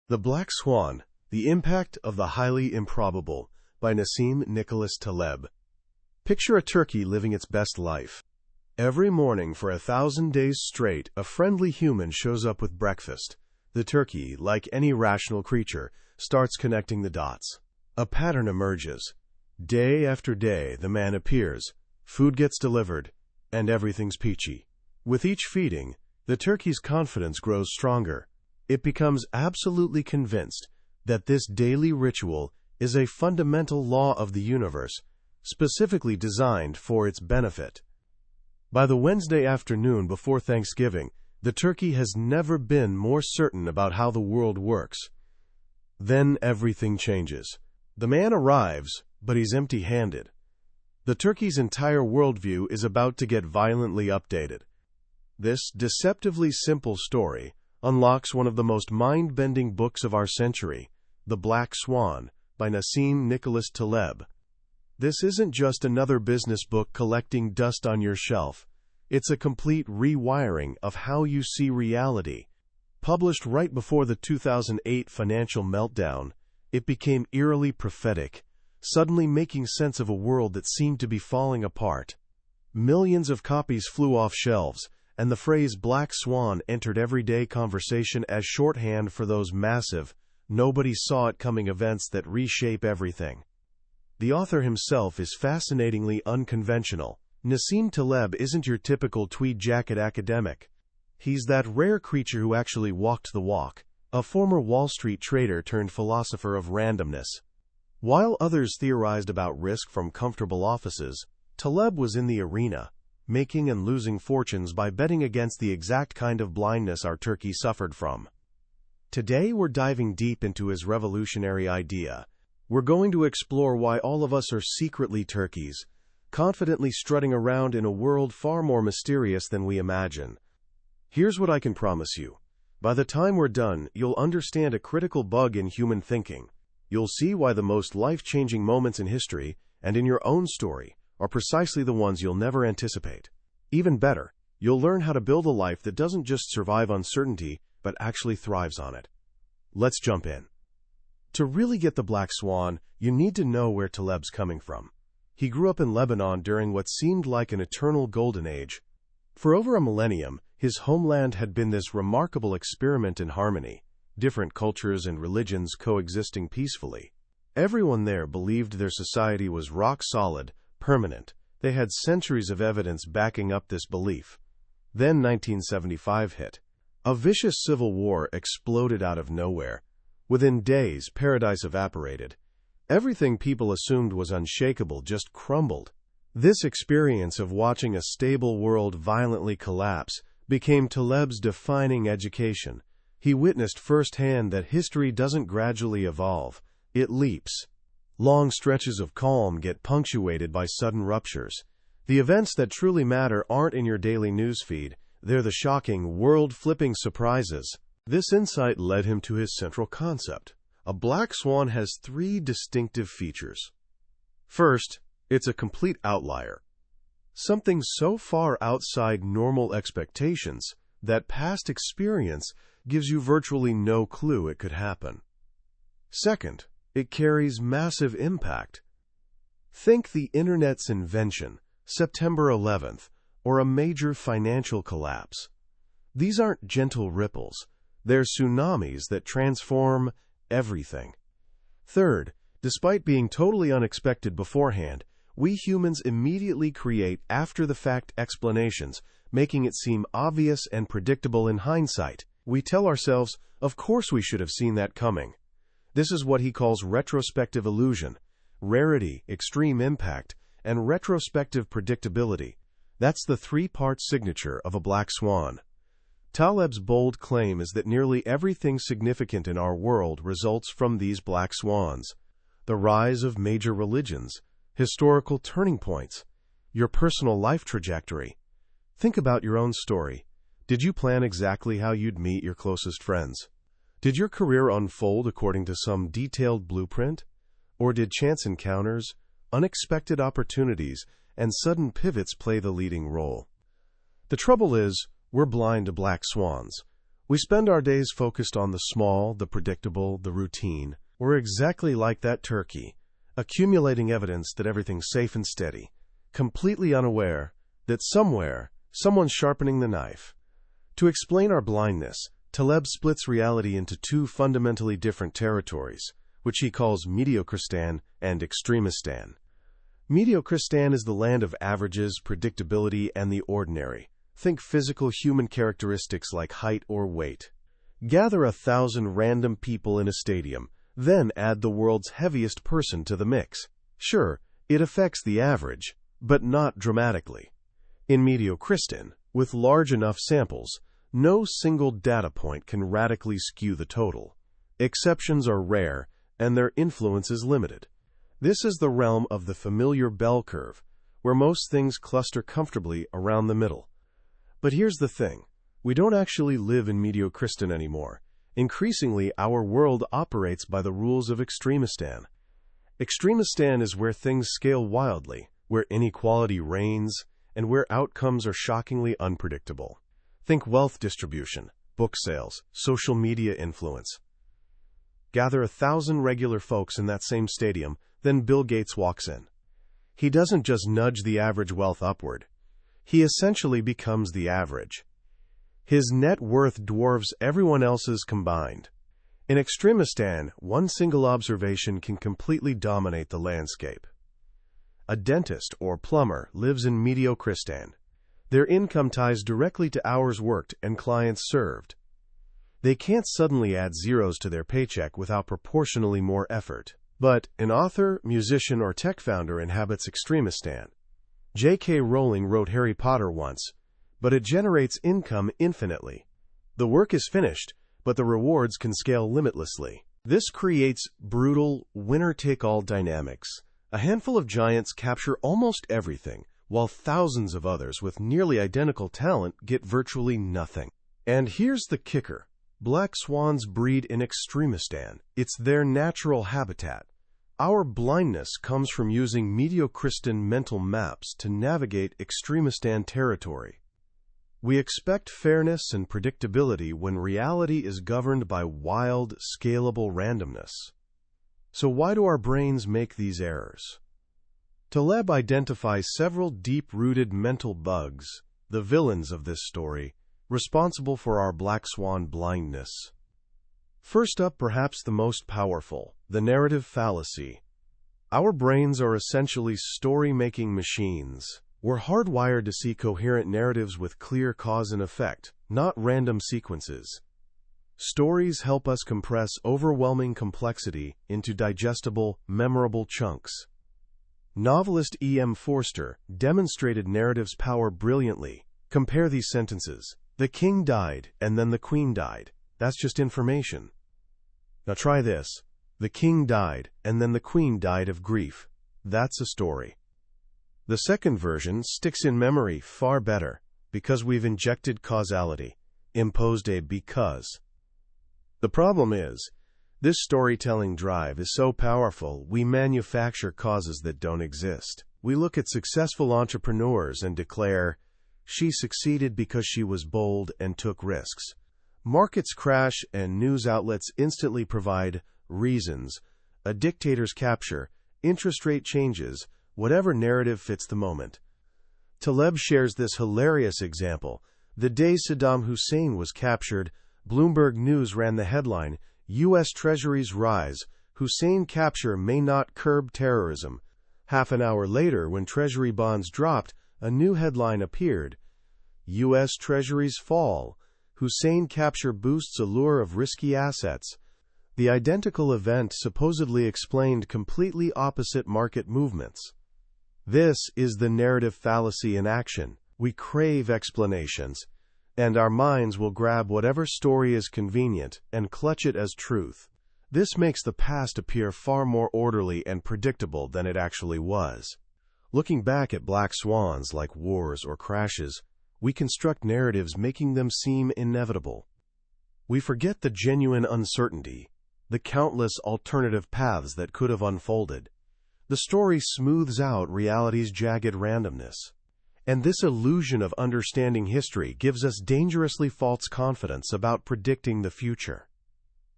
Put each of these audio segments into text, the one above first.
The Black Swan, The Impact of the Highly Improbable by Nassim Nicholas Taleb. Picture a turkey living its best life. Every morning for 1,000 days straight, a friendly human shows up with breakfast. The turkey, like any rational creature, starts connecting the dots. A pattern emerges. Day after day, the man appears, food gets delivered, and everything's peachy. With each feeding, the turkey's confidence grows stronger. It becomes absolutely convinced that this daily ritual is a fundamental law of the universe, specifically designed for its benefit. By the Wednesday afternoon before Thanksgiving, the turkey has never been more certain about how the world works. Then everything changes. The man arrives, but he's empty-handed. The turkey's entire worldview is about to get violently updated. This deceptively simple story unlocks one of the most mind-bending books of our century, The Black Swan, by Nassim Nicholas Taleb. This isn't just another business book collecting dust on your shelf. It's a complete rewiring of how you see reality. Published right before the 2008 financial meltdown, it became eerily prophetic, suddenly making sense of a world that seemed to be falling apart. Millions of copies flew off shelves, and the phrase Black Swan entered everyday conversation as shorthand for those massive, nobody-saw-it-coming events that reshape everything. The author himself is fascinatingly unconventional. Nassim Taleb isn't your typical tweed jacket academic. He's that rare creature who actually walked the walk, a former Wall Street trader turned philosopher of randomness. While others theorized about risk from comfortable offices, Taleb was in the arena, making and losing fortunes by betting against the exact kind of blindness our turkey suffered from. Today we're diving deep into his revolutionary idea. We're going to explore why all of us are secretly turkeys, confidently strutting around in a world far more mysterious than we imagine. Here's what I can promise you. By the time we're done, you'll understand a critical bug in human thinking. You'll see why the most life-changing moments in history, and in your own story, are precisely the ones you'll never anticipate. Even better, you'll learn how to build a life that doesn't just survive uncertainty, but actually thrives on it. Let's jump in. To really get the Black Swan, you need to know where Taleb's coming from. He grew up in Lebanon during what seemed like an eternal golden age. For over a millennium, his homeland had been this remarkable experiment in harmony, different cultures and religions coexisting peacefully. Everyone there believed their society was rock solid, permanent. They had centuries of evidence backing up this belief. Then 1975 hit. A vicious civil war exploded out of nowhere. Within days, paradise evaporated. Everything people assumed was unshakable just crumbled. This experience of watching a stable world violently collapse became Taleb's defining education. He witnessed firsthand that history doesn't gradually evolve, it leaps. Long stretches of calm get punctuated by sudden ruptures. The events that truly matter aren't in your daily newsfeed, they're the shocking, world-flipping surprises. This insight led him to his central concept. A black swan has three distinctive features. First, it's a complete outlier. Something so far outside normal expectations that past experience gives you virtually no clue it could happen. Second, it carries massive impact. Think the Internet's invention, September 11th, or a major financial collapse. These aren't gentle ripples. They're tsunamis that transform everything. Third, despite being totally unexpected beforehand, we humans immediately create after-the-fact explanations, making it seem obvious and predictable in hindsight. We tell ourselves, of course we should have seen that coming. This is what he calls retrospective illusion, rarity, extreme impact, and retrospective predictability. That's the three-part signature of a black swan. Taleb's bold claim is that nearly everything significant in our world results from these black swans. The rise of major religions, historical turning points, your personal life trajectory. Think about your own story. Did you plan exactly how you'd meet your closest friends? Did your career unfold according to some detailed blueprint? Or did chance encounters, unexpected opportunities, and sudden pivots play the leading role? The trouble is, we're blind to black swans. We spend our days focused on the small, the predictable, the routine. We're exactly like that turkey, accumulating evidence that everything's safe and steady, completely unaware that somewhere, someone's sharpening the knife. To explain our blindness, Taleb splits reality into two fundamentally different territories, which he calls Mediocristan and Extremistan. Mediocristan is the land of averages, predictability, and the ordinary. Think physical human characteristics like height or weight. Gather 1,000 random people in a stadium, then add the world's heaviest person to the mix. Sure, it affects the average, but not dramatically. In Mediocristan, with large enough samples, no single data point can radically skew the total. Exceptions are rare, and their influence is limited. This is the realm of the familiar bell curve, where most things cluster comfortably around the middle. But here's the thing. We don't actually live in Mediocristan anymore. Increasingly, our world operates by the rules of Extremistan. Extremistan is where things scale wildly, where inequality reigns, and where outcomes are shockingly unpredictable. Think wealth distribution, book sales, social media influence. Gather 1,000 regular folks in that same stadium, then Bill Gates walks in. He doesn't just nudge the average wealth upward. He essentially becomes the average. His net worth dwarfs everyone else's combined. In Extremistan, one single observation can completely dominate the landscape. A dentist or plumber lives in Mediocristan. Their income ties directly to hours worked and clients served. They can't suddenly add zeros to their paycheck without proportionally more effort. But an author, musician, or tech founder inhabits Extremistan. J.K. Rowling wrote Harry Potter once, but it generates income infinitely. The work is finished, but the rewards can scale limitlessly. This creates brutal, winner-take-all dynamics. A handful of giants capture almost everything, while thousands of others with nearly identical talent get virtually nothing. And here's the kicker. Black swans breed in Extremistan. It's their natural habitat. Our blindness comes from using Mediocristan mental maps to navigate Extremistan territory. We expect fairness and predictability when reality is governed by wild, scalable randomness. So why do our brains make these errors? Taleb identifies several deep-rooted mental bugs, the villains of this story, responsible for our black swan blindness. First up, perhaps the most powerful, the narrative fallacy. Our brains are essentially story-making machines. We're hardwired to see coherent narratives with clear cause and effect, not random sequences. Stories help us compress overwhelming complexity into digestible, memorable chunks. Novelist E.M. Forster demonstrated narrative's power brilliantly. Compare these sentences. The king died, and then the queen died. That's just information. Now try this. The king died, and then the queen died of grief. That's a story. The second version sticks in memory far better, because we've injected causality, imposed a because. The problem is, this storytelling drive is so powerful, we manufacture causes that don't exist. We look at successful entrepreneurs and declare, she succeeded because she was bold and took risks. Markets crash and news outlets instantly provide reasons. A dictator's capture, interest rate changes, whatever narrative fits the moment. Taleb shares this hilarious example. The day Saddam Hussein was captured, Bloomberg News ran the headline, U.S. Treasuries rise, Hussein capture may not curb terrorism. Half an hour later, when Treasury bonds dropped, a new headline appeared. U.S. Treasuries fall. Hussein capture boosts allure of risky assets. The identical event supposedly explained completely opposite market movements. This is the narrative fallacy in action. We crave explanations, and our minds will grab whatever story is convenient and clutch it as truth. This makes the past appear far more orderly and predictable than it actually was. Looking back at black swans like wars or crashes, we construct narratives making them seem inevitable. We forget the genuine uncertainty, the countless alternative paths that could have unfolded. The story smooths out reality's jagged randomness. And this illusion of understanding history gives us dangerously false confidence about predicting the future.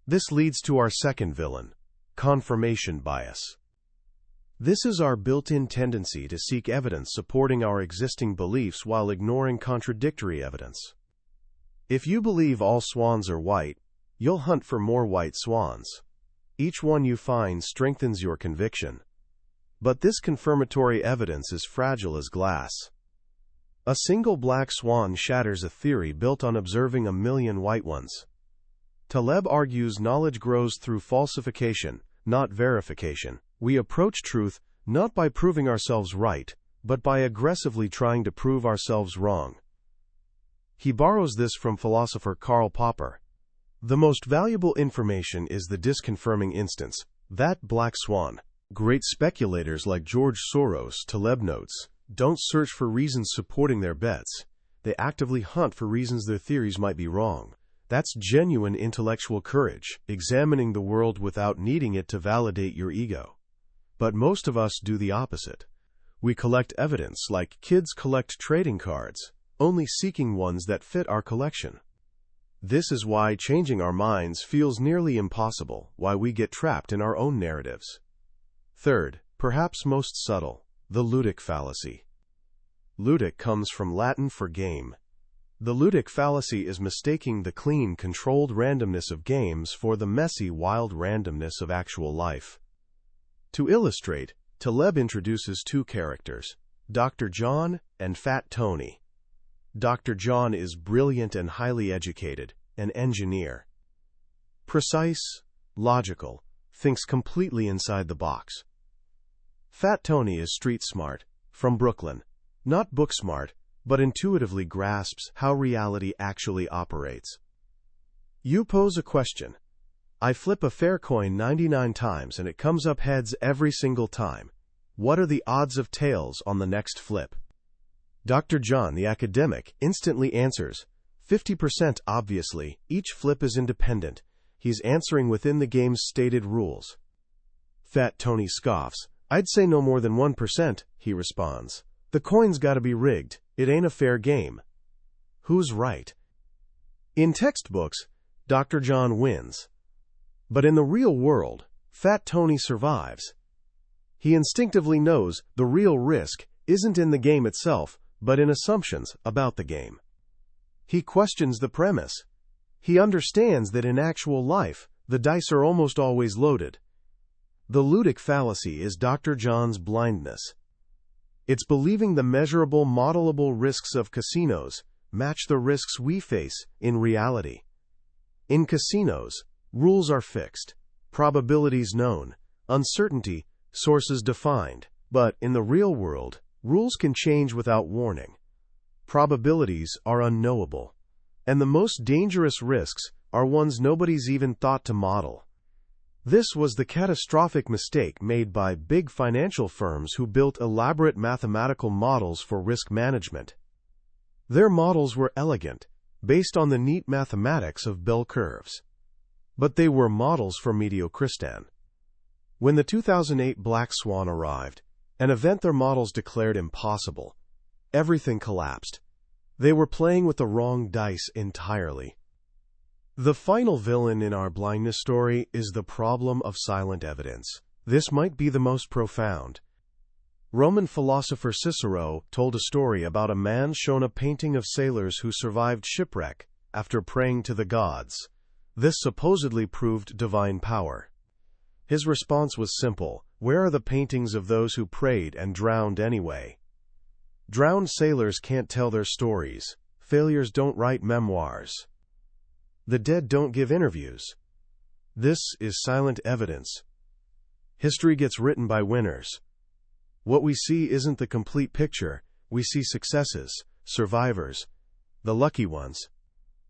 This leads to our second villain, confirmation bias. This is our built-in tendency to seek evidence supporting our existing beliefs while ignoring contradictory evidence. If you believe all swans are white, you'll hunt for more white swans. Each one you find strengthens your conviction. But this confirmatory evidence is fragile as glass. A single black swan shatters a theory built on observing a million white ones. Taleb argues knowledge grows through falsification, not verification. We approach truth not by proving ourselves right, but by aggressively trying to prove ourselves wrong. He borrows this from philosopher Karl Popper. The most valuable information is the disconfirming instance, that black swan. Great speculators like George Soros, Taleb notes, don't search for reasons supporting their bets. They actively hunt for reasons their theories might be wrong. That's genuine intellectual courage, examining the world without needing it to validate your ego. But most of us do the opposite. We collect evidence like kids collect trading cards, only seeking ones that fit our collection. This is why changing our minds feels nearly impossible, why we get trapped in our own narratives. Third, perhaps most subtle, the ludic fallacy. Ludic comes from Latin for game. The ludic fallacy is mistaking the clean, controlled randomness of games for the messy, wild randomness of actual life. To illustrate, Taleb introduces two characters, Dr. John and Fat Tony. Dr. John is brilliant and highly educated, an engineer. Precise, logical, thinks completely inside the box. Fat Tony is street smart, from Brooklyn, not book smart, but intuitively grasps how reality actually operates. You pose a question. I flip a fair coin 99 times and it comes up heads every single time. What are the odds of tails on the next flip? Dr. John, the academic, instantly answers, 50% obviously, each flip is independent. He's answering within the game's stated rules. Fat Tony scoffs. I'd say no more than 1%, he responds. The coin's gotta be rigged. It ain't a fair game. Who's right? In textbooks, Dr. John wins. But in the real world, Fat Tony survives. He instinctively knows the real risk isn't in the game itself, but in assumptions about the game. He questions the premise. He understands that in actual life, the dice are almost always loaded. The ludic fallacy is Dr. John's blindness. It's believing the measurable, modelable risks of casinos match the risks we face in reality. In casinos, rules are fixed, probabilities known, uncertainty, sources defined. But in the real world, rules can change without warning. Probabilities are unknowable. And the most dangerous risks are ones nobody's even thought to model. This was the catastrophic mistake made by big financial firms who built elaborate mathematical models for risk management. Their models were elegant, based on the neat mathematics of bell curves. But they were models for Mediocristan. When the 2008 Black Swan arrived, an event their models declared impossible, everything collapsed. They were playing with the wrong dice entirely. The final villain in our blindness story is the problem of silent evidence. This might be the most profound. Roman philosopher Cicero told a story about a man shown a painting of sailors who survived shipwreck after praying to the gods. This supposedly proved divine power. His response was simple: where are the paintings of those who prayed and drowned anyway? Drowned sailors can't tell their stories. Failures don't write memoirs. The dead don't give interviews. This is silent evidence. History gets written by winners. What we see isn't the complete picture. We see successes, survivors, the lucky ones.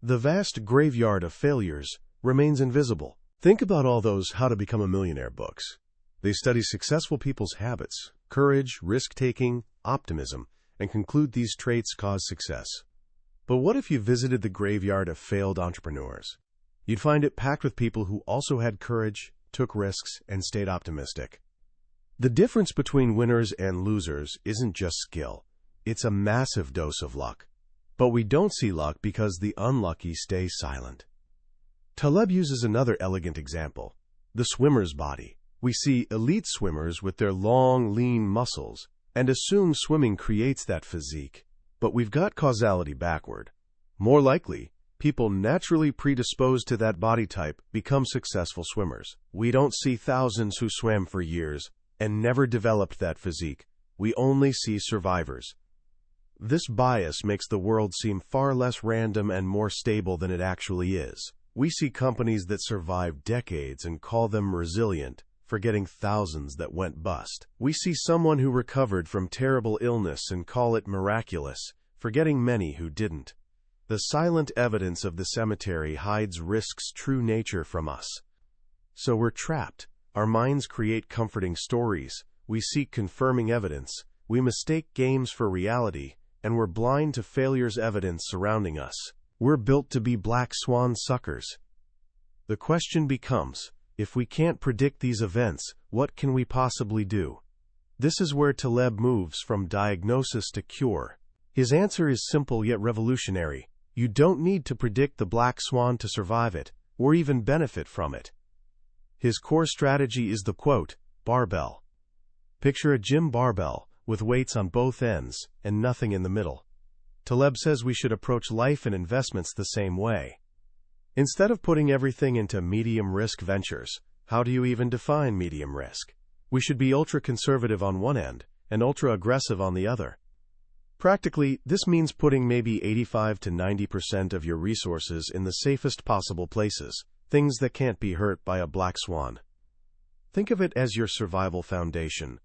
The vast graveyard of failures remains invisible. Think about all those How to Become a Millionaire books. They study successful people's habits, courage, risk-taking, optimism, and conclude these traits cause success. But what if you visited the graveyard of failed entrepreneurs? You'd find it packed with people who also had courage, took risks, and stayed optimistic. The difference between winners and losers isn't just skill. It's a massive dose of luck. But we don't see luck because the unlucky stay silent. Taleb uses another elegant example, the swimmer's body. We see elite swimmers with their long, lean muscles and assume swimming creates that physique. But we've got causality backward. More likely, people naturally predisposed to that body type become successful swimmers. We don't see thousands who swam for years and never developed that physique. We only see survivors. This bias makes the world seem far less random and more stable than it actually is. We see companies that survive decades and call them resilient, forgetting thousands that went bust. We see someone who recovered from terrible illness and call it miraculous, forgetting many who didn't. The silent evidence of the cemetery hides risk's true nature from us. So we're trapped. Our minds create comforting stories. We seek confirming evidence. We mistake games for reality, and we're blind to failure's evidence surrounding us. We're built to be Black Swan suckers. The question becomes, if we can't predict these events, what can we possibly do? This is where Taleb moves from diagnosis to cure. His answer is simple yet revolutionary. You don't need to predict the black swan to survive it, or even benefit from it. His core strategy is the, quote, barbell. Picture a gym barbell, with weights on both ends, and nothing in the middle. Taleb says we should approach life and investments the same way. Instead of putting everything into medium-risk ventures, how do you even define medium risk? We should be ultra-conservative on one end, and ultra-aggressive on the other. Practically, this means putting maybe 85 to 90% of your resources in the safest possible places, things that can't be hurt by a black swan. Think of it as your survival foundation,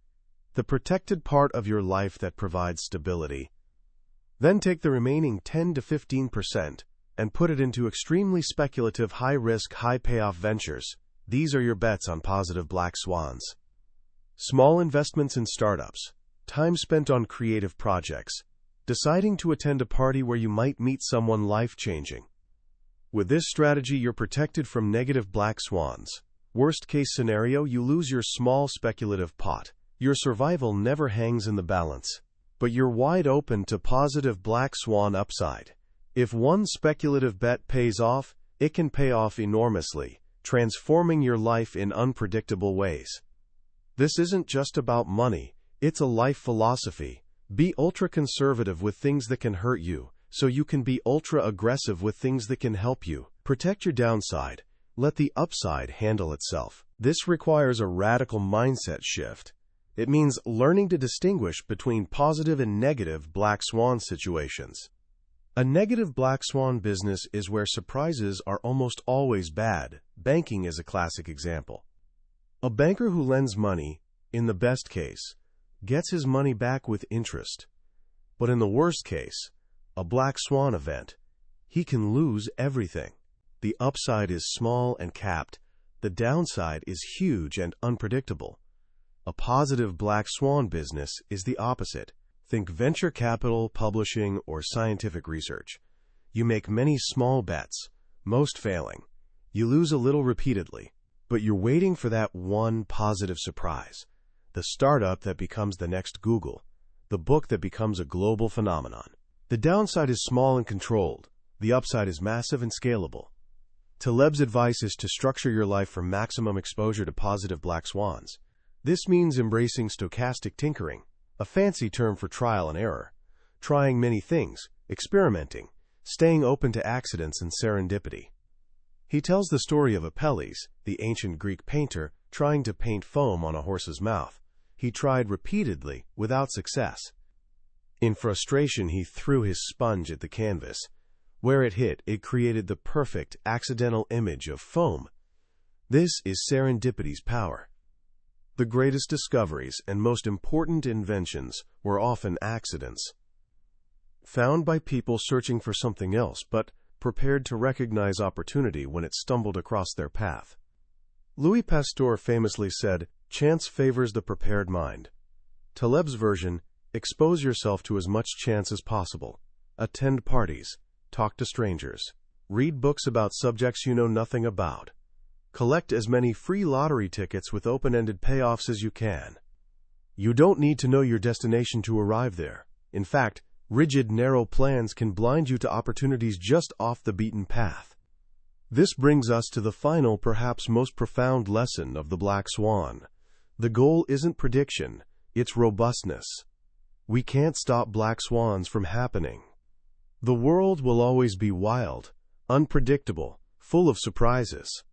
the protected part of your life that provides stability. Then take the remaining 10 to 15% and put it into extremely speculative, high-risk, high-payoff ventures. These are your bets on positive black swans. Small investments in startups, time spent on creative projects, deciding to attend a party where you might meet someone life-changing. With this strategy, you're protected from negative black swans. Worst-case scenario, you lose your small speculative pot. Your survival never hangs in the balance. But you're wide open to positive black swan upside. If one speculative bet pays off, it can pay off enormously, transforming your life in unpredictable ways. This isn't just about money, it's a life philosophy. Be ultra-conservative with things that can hurt you, so you can be ultra-aggressive with things that can help you. Protect your downside. Let the upside handle itself. This requires a radical mindset shift. It means learning to distinguish between positive and negative black swan situations. A negative black swan business is where surprises are almost always bad. Banking is a classic example. A banker who lends money, in the best case, gets his money back with interest. But in the worst case, a black swan event, he can lose everything. The upside is small and capped. The downside is huge and unpredictable. A positive black swan business is the opposite. Think venture capital, publishing, or scientific research. You make many small bets, most failing. You lose a little repeatedly, but you're waiting for that one positive surprise. The startup that becomes the next Google. The book that becomes a global phenomenon. The downside is small and controlled. The upside is massive and scalable. Taleb's advice is to structure your life for maximum exposure to positive black swans. This means embracing stochastic tinkering, a fancy term for trial and error, trying many things, experimenting, staying open to accidents and serendipity. He tells the story of Apelles, the ancient Greek painter, trying to paint foam on a horse's mouth. He tried repeatedly, without success. In frustration, he threw his sponge at the canvas. Where it hit, it created the perfect, accidental image of foam. This is serendipity's power. The greatest discoveries and most important inventions were often accidents, found by people searching for something else, but prepared to recognize opportunity when it stumbled across their path. Louis Pasteur famously said, "Chance favors the prepared mind." Taleb's version, expose yourself to as much chance as possible. Attend parties. Talk to strangers. Read books about subjects you know nothing about. Collect as many free lottery tickets with open-ended payoffs as you can. You don't need to know your destination to arrive there. In fact, rigid, narrow plans can blind you to opportunities just off the beaten path. This brings us to the final, perhaps most profound lesson of the Black Swan. The goal isn't prediction, it's robustness. We can't stop black swans from happening. The world will always be wild, unpredictable, full of surprises.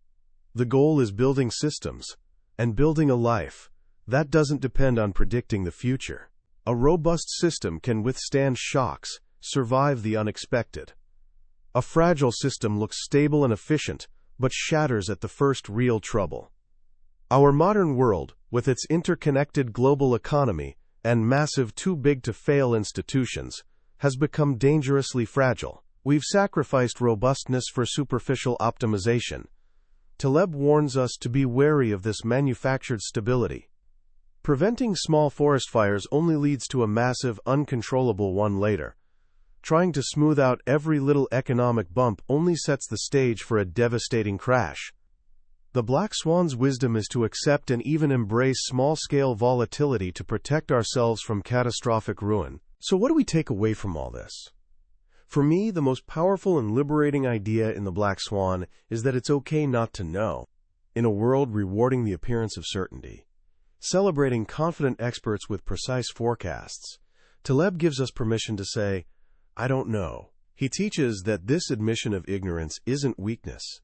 The goal is building systems, and building a life that doesn't depend on predicting the future. A robust system can withstand shocks, survive the unexpected. A fragile system looks stable and efficient, but shatters at the first real trouble. Our modern world, with its interconnected global economy and massive too-big-to-fail institutions, has become dangerously fragile. We've sacrificed robustness for superficial optimization. Taleb warns us to be wary of this manufactured stability. Preventing small forest fires only leads to a massive, uncontrollable one later. Trying to smooth out every little economic bump only sets the stage for a devastating crash. The Black Swan's wisdom is to accept and even embrace small-scale volatility to protect ourselves from catastrophic ruin. So what do we take away from all this? For me, the most powerful and liberating idea in the Black Swan is that it's okay not to know. In a world rewarding the appearance of certainty, celebrating confident experts with precise forecasts, Taleb gives us permission to say, I don't know. He teaches that this admission of ignorance isn't weakness.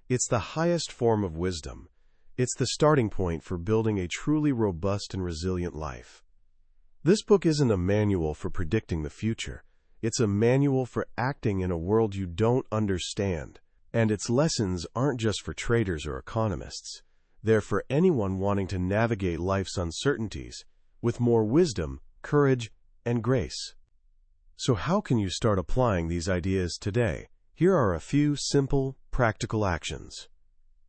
It's the highest form of wisdom. It's the starting point for building a truly robust and resilient life. This book isn't a manual for predicting the future. It's a manual for acting in a world you don't understand. And its lessons aren't just for traders or economists. They're for anyone wanting to navigate life's uncertainties with more wisdom, courage, and grace. So how can you start applying these ideas today? Here are a few simple, practical actions.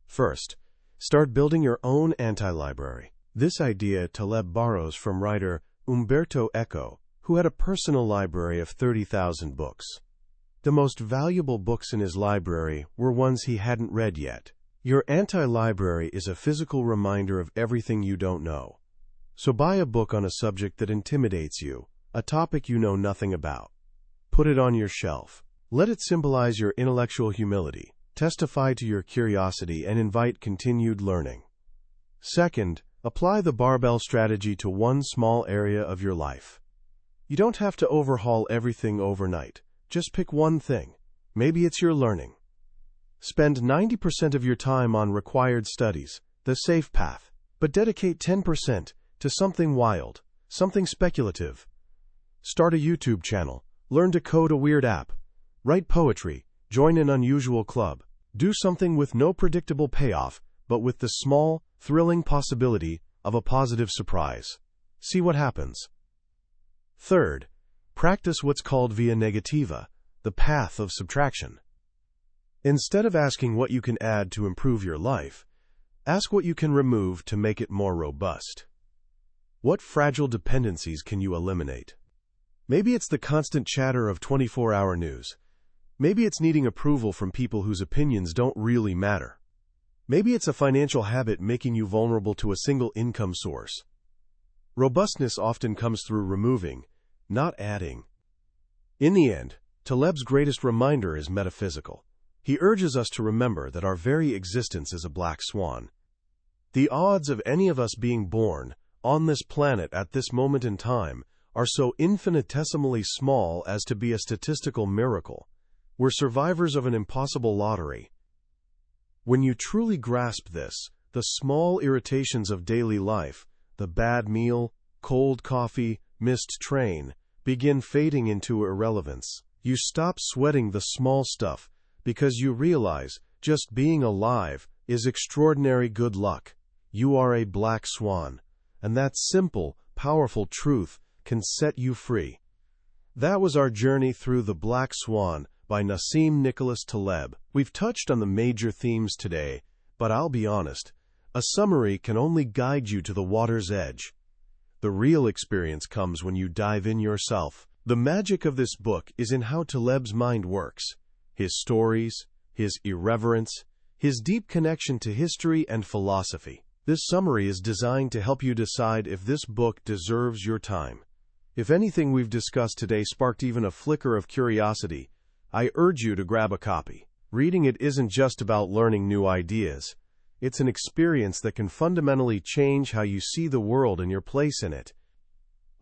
First, start building your own anti-library. This idea Taleb borrows from writer Umberto Eco, who had a personal library of 30,000 books. The most valuable books in his library were ones he hadn't read yet. Your anti-library is a physical reminder of everything you don't know. So buy a book on a subject that intimidates you, a topic you know nothing about. Put it on your shelf. Let it symbolize your intellectual humility, testify to your curiosity, and invite continued learning. Second, apply the barbell strategy to one small area of your life. You don't have to overhaul everything overnight. Just pick one thing. Maybe it's your learning. Spend 90% of your time on required studies, the safe path, but dedicate 10% to something wild, something speculative. Start a YouTube channel, learn to code a weird app, write poetry, join an unusual club. Do something with no predictable payoff, but with the small, thrilling possibility of a positive surprise. See what happens. Third, practice what's called via negativa, the path of subtraction. Instead of asking what you can add to improve your life, ask what you can remove to make it more robust. What fragile dependencies can you eliminate? Maybe it's the constant chatter of 24-hour news. Maybe it's needing approval from people whose opinions don't really matter. Maybe it's a financial habit making you vulnerable to a single income source. Robustness often comes through removing, not adding. In the end, Taleb's greatest reminder is metaphysical. He urges us to remember that our very existence is a black swan. The odds of any of us being born on this planet at this moment in time are so infinitesimally small as to be a statistical miracle. We're survivors of an impossible lottery. When you truly grasp this, the small irritations of daily life, the bad meal, cold coffee, missed train, begin fading into irrelevance. You stop sweating the small stuff because you realize just being alive is extraordinary good luck. You are a black swan, and that simple, powerful truth can set you free. That was our journey through The Black Swan by Nassim Nicholas Taleb. We've touched on the major themes today, but I'll be honest, a summary can only guide you to the water's edge. The real experience comes when you dive in yourself. The magic of this book is in how Taleb's mind works. His stories, his irreverence, his deep connection to history and philosophy. This summary is designed to help you decide if this book deserves your time. If anything we've discussed today sparked even a flicker of curiosity, I urge you to grab a copy. Reading it isn't just about learning new ideas. It's an experience that can fundamentally change how you see the world and your place in it.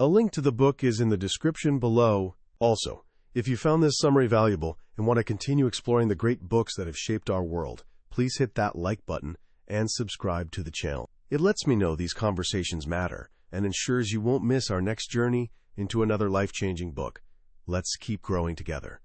A link to the book is in the description below. Also, if you found this summary valuable and want to continue exploring the great books that have shaped our world, please hit that like button and subscribe to the channel. It lets me know these conversations matter and ensures you won't miss our next journey into another life-changing book. Let's keep growing together.